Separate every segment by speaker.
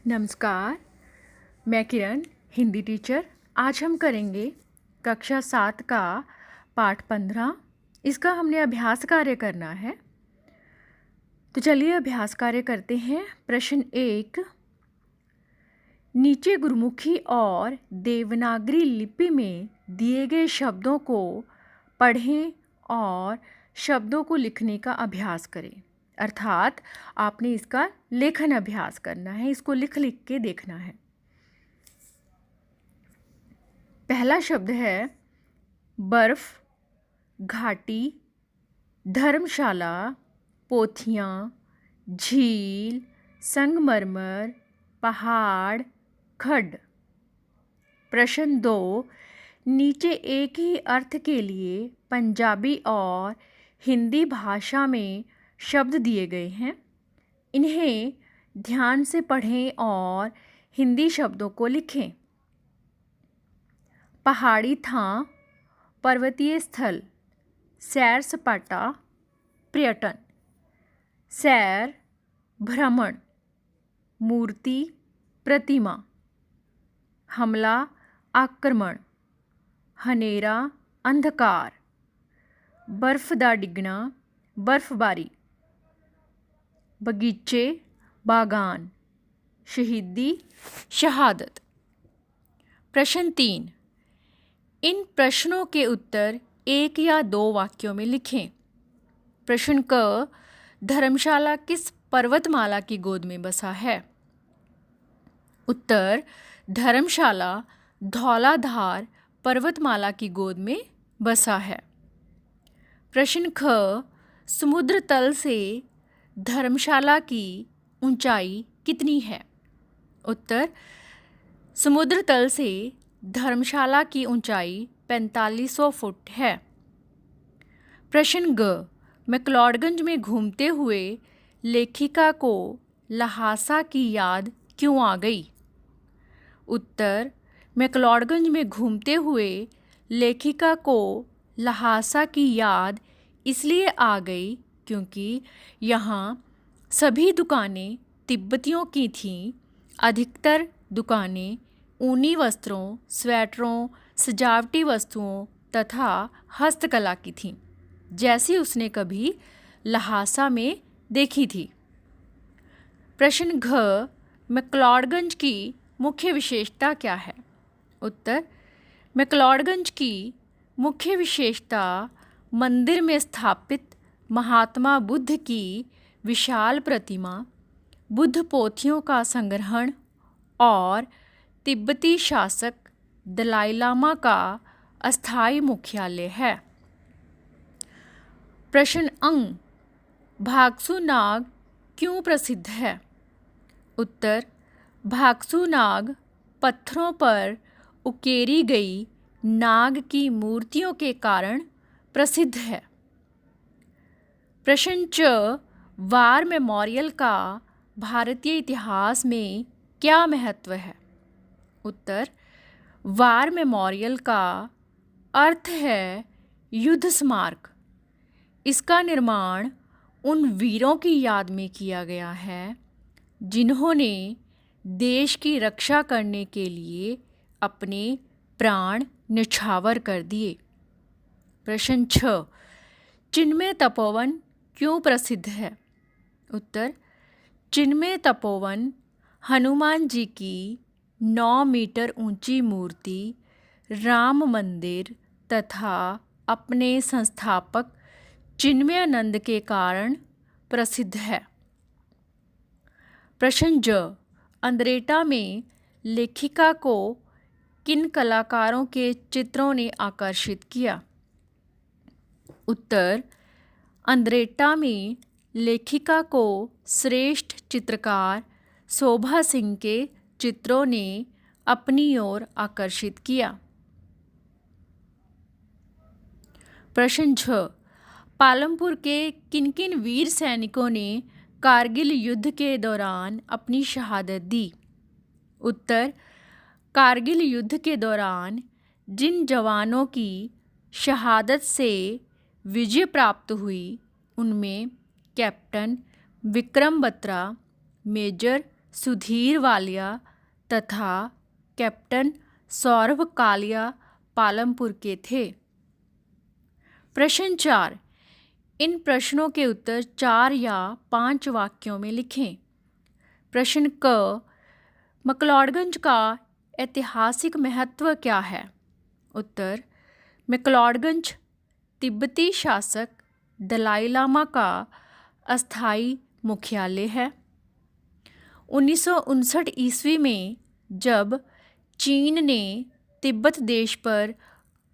Speaker 1: नमस्कार। मैं किरण, हिंदी टीचर। आज हम करेंगे कक्षा 7 का पाठ 15। इसका हमने अभ्यास कार्य करना है। तो चलिए अभ्यास कार्य करते हैं। प्रश्न 1, नीचे गुरुमुखी और देवनागरी लिपि में दिए गए शब्दों को पढ़ें और शब्दों को लिखने का अभ्यास करें। अर्थात आपने इसका लेखन अभ्यास करना है, इसको लिख लिख के देखना है। पहला शब्द है बर्फ, घाटी, धर्मशाला, पोथियाँ, झील, संगमरमर, पहाड़, खड्ड। प्रश्न 2, नीचे एक ही अर्थ के लिए पंजाबी और हिंदी भाषा में शब्द दिए गए हैं। इन्हें ध्यान से पढ़ें और हिंदी शब्दों को लिखें। पहाड़ी थां, पर्वतीय स्थल, सैर सपाटा, पर्यटन। सैर, भ्रमण, मूर्ति, प्रतिमा। हमला, आक्रमण, हनेरा, अंधकार, बर्फ दा डिगना, बर्फबारी, बगीचे, बागान, शहीदी, शहादत। प्रश्न 3, इन प्रश्नों के उत्तर एक या दो वाक्यों में लिखें। प्रश्न क, धर्मशाला किस पर्वतमाला की गोद में बसा है? उत्तर, धर्मशाला धौलाधार पर्वतमाला की गोद में बसा है। प्रश्न ख, समुद्र तल से धर्मशाला की ऊंचाई कितनी है? उत्तर, समुद्र तल से धर्मशाला की ऊंचाई 4500 फुट है। प्रश्न ग, मैक्लोडगंज में घूमते हुए लेखिका को ल्हासा की याद क्यों आ गई? उत्तर, मैक्लोडगंज में घूमते हुए लेखिका को ल्हासा की याद इसलिए आ गई क्योंकि यहाँ सभी दुकानें तिब्बतियों की थीं। अधिकतर दुकानें ऊनी वस्त्रों, स्वेटरों, सजावटी वस्तुओं तथा हस्तकला की थीं, जैसी उसने कभी ल्हासा में देखी थी। प्रश्न घ, मैक्लोडगंज की मुख्य विशेषता क्या है? उत्तर, मैक्लोडगंज की मुख्य विशेषता मंदिर में स्थापित महात्मा बुद्ध की विशाल प्रतिमा, बुद्ध पोथियों का संग्रहण और तिब्बती शासक दलाई लामा का अस्थायी मुख्यालय है। प्रश्न अंग, भागसू नाग क्यों प्रसिद्ध है? उत्तर, भागसू नाग पत्थरों पर उकेरी गई नाग की मूर्तियों के कारण प्रसिद्ध है। प्रश्न च, वार मेमोरियल का भारतीय इतिहास में क्या महत्व है? उत्तर, वार मेमोरियल का अर्थ है युद्ध स्मारक। इसका निर्माण उन वीरों की याद में किया गया है जिन्होंने देश की रक्षा करने के लिए अपने प्राण न्यौछावर कर दिए। प्रश्न 6, चिन्मय तपोवन क्यों प्रसिद्ध है? उत्तर, चिन्मय तपोवन हनुमान जी की 9 मीटर ऊंची मूर्ति, राम मंदिर तथा अपने संस्थापक चिन्मयानंद के कारण प्रसिद्ध है। प्रश्न ज, अंद्रेटा में लेखिका को किन कलाकारों के चित्रों ने आकर्षित किया? उत्तर, अंद्रेटा में लेखिका को श्रेष्ठ चित्रकार शोभा सिंह के चित्रों ने अपनी ओर आकर्षित किया। प्रश्न छ, पालमपुर के किन किन वीर सैनिकों ने कारगिल युद्ध के दौरान अपनी शहादत दी? उत्तर, कारगिल युद्ध के दौरान जिन जवानों की शहादत से विजय प्राप्त हुई उनमें कैप्टन विक्रम बत्रा, मेजर सुधीर वालिया तथा कैप्टन सौरभ कालिया पालमपुर के थे। प्रश्न 4, इन प्रश्नों के उत्तर 4 या 5 वाक्यों में लिखें। प्रश्न क, मैक्लोडगंज का ऐतिहासिक महत्व क्या है? उत्तर, मैक्लोडगंज तिब्बती शासक दलाई लामा का अस्थायी मुख्यालय है। 1959 ईस्वी में जब चीन ने तिब्बत देश पर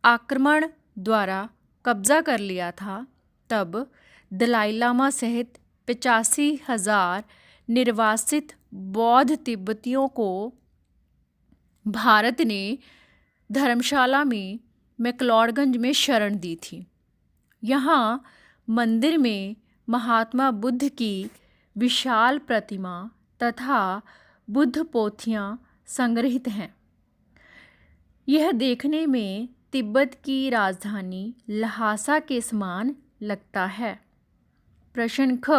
Speaker 1: आक्रमण द्वारा कब्जा कर लिया था, तब दलाई लामा सहित 85,000 निर्वासित बौद्ध तिब्बतियों को भारत ने धर्मशाला में मैक्लोडगंज में शरण दी थी। यहाँ मंदिर में महात्मा बुद्ध की विशाल प्रतिमा तथा बुद्ध पोथियाँ संग्रहित हैं। यह देखने में तिब्बत की राजधानी लहासा के समान लगता है। प्रश्न ख,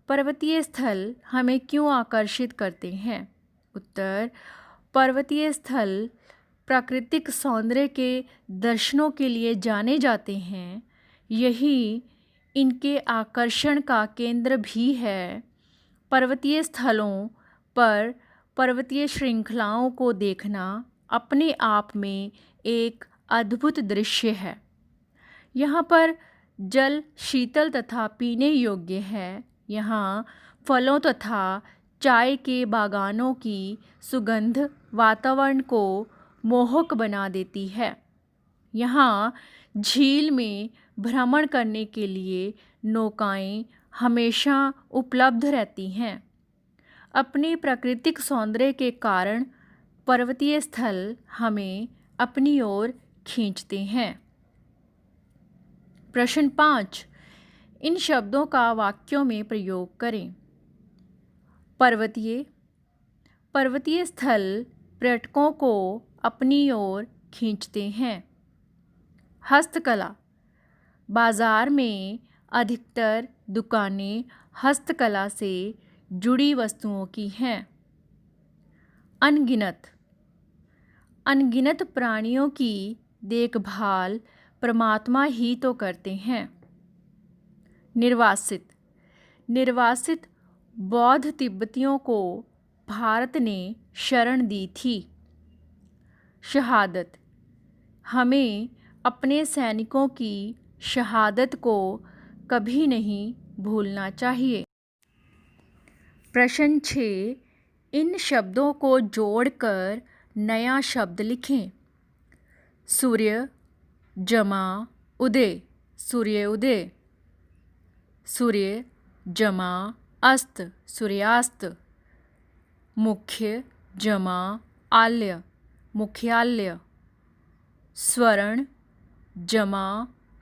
Speaker 1: पर्वतीय स्थल हमें क्यों आकर्षित करते हैं? उत्तर, पर्वतीय स्थल प्राकृतिक सौंदर्य के दर्शनों के लिए जाने जाते हैं। यही इनके आकर्षण का केंद्र भी है। पर्वतीय स्थलों पर पर्वतीय श्रृंखलाओं को देखना अपने आप में एक अद्भुत दृश्य है। यहाँ पर जल शीतल तथा पीने योग्य है। यहाँ फलों तथा चाय के बागानों की सुगंध वातावरण को मोहक बना देती है। यहाँ झील में भ्रमण करने के लिए नौकाएं हमेशा उपलब्ध रहती हैं। अपने प्राकृतिक सौंदर्य के कारण पर्वतीय स्थल हमें अपनी ओर खींचते हैं। प्रश्न 5, इन शब्दों का वाक्यों में प्रयोग करें। पर्वतीय, पर्वतीय स्थल पर्यटकों को अपनी ओर खींचते हैं। हस्तकला, बाज़ार में अधिकतर दुकानें हस्तकला से जुड़ी वस्तुओं की हैं। अनगिनत, अनगिनत प्राणियों की देखभाल परमात्मा ही तो करते हैं। निर्वासित, निर्वासित बौद्ध तिब्बतियों को भारत ने शरण दी थी। शहादत, हमें अपने सैनिकों की शहादत को कभी नहीं भूलना चाहिए। प्रश्न 6, इन शब्दों को जोड़कर नया शब्द लिखें। सूर्य जमा उदय, सूर्य उदय। सूर्य जमा अस्त, सूर्यास्त। मुख्य जमा आल्य, मुख्यालय। स्वर्ण जमा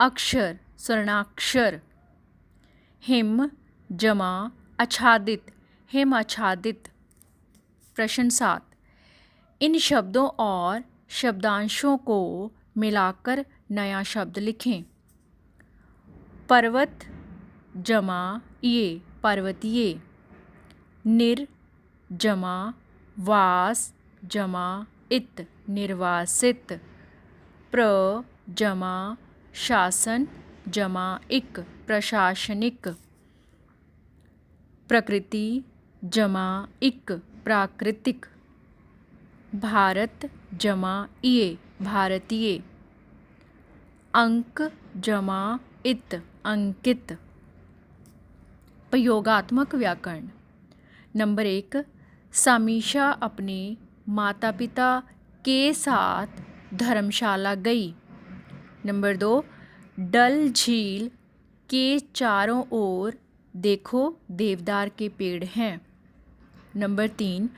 Speaker 1: अक्षर, स्वर्णाक्षर। हिम जमा आच्छादित, हिम आच्छादित। प्रश्न 7, इन शब्दों और शब्दांशों को मिलाकर नया शब्द लिखें। पर्वत जमा ये, पर्वतीय। निर जमा वास जमा इत, निर्वासित। प्र जमा शासन जमा इक, प्रशासनिक। प्रकृति जमा इक, प्राकृतिक। भारत जमा ये, भारतीय। अंक जमा इत, अंकित। प्रयोगात्मक व्याकरण। नंबर 1, सामीशा अपने माता पिता के साथ धर्मशाला गई। नंबर 2, डल झील के चारों ओर देखो देवदार के पेड़ हैं। नंबर 3,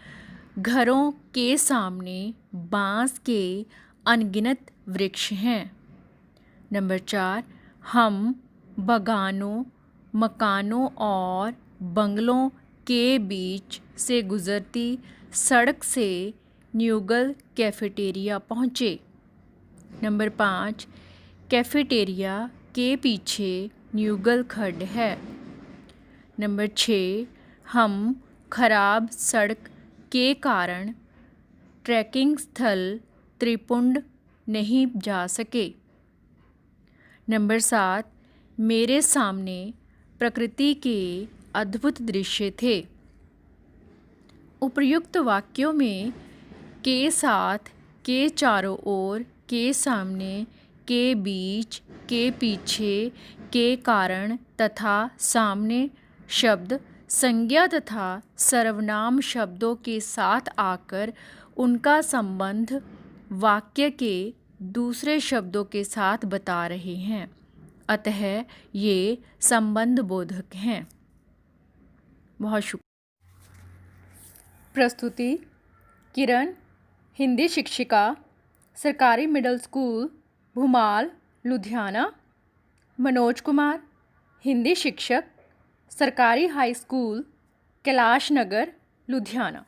Speaker 1: घरों के सामने बांस के अनगिनत वृक्ष हैं। नंबर 4, हम बागानों, मकानों और बंगलों के बीच से गुजरती सड़क से न्यूगल कैफेटेरिया पहुँचे। नंबर 5, कैफेटेरिया के पीछे न्यूगल खड्ड है। नंबर 6, हम खराब सड़क के कारण ट्रैकिंग स्थल त्रिपुंड नहीं जा सके। नंबर 7, मेरे सामने प्रकृति के अद्भुत दृश्य थे। उपर्युक्त वाक्यों में के साथ, के चारों ओर, के सामने, के बीच, के पीछे, के कारण तथा सामने शब्द संज्ञा तथा सर्वनाम शब्दों के साथ आकर उनका संबंध वाक्य के दूसरे शब्दों के साथ बता रहे हैं, अतः ये संबंध बोधक हैं। बहुत शुक्रिया। प्रस्तुति किरण, हिंदी शिक्षिका, सरकारी मिडिल स्कूल भूमाल लुधियाना। मनोज कुमार, हिंदी शिक्षक, सरकारी हाई स्कूल कैलाश नगर लुधियाना।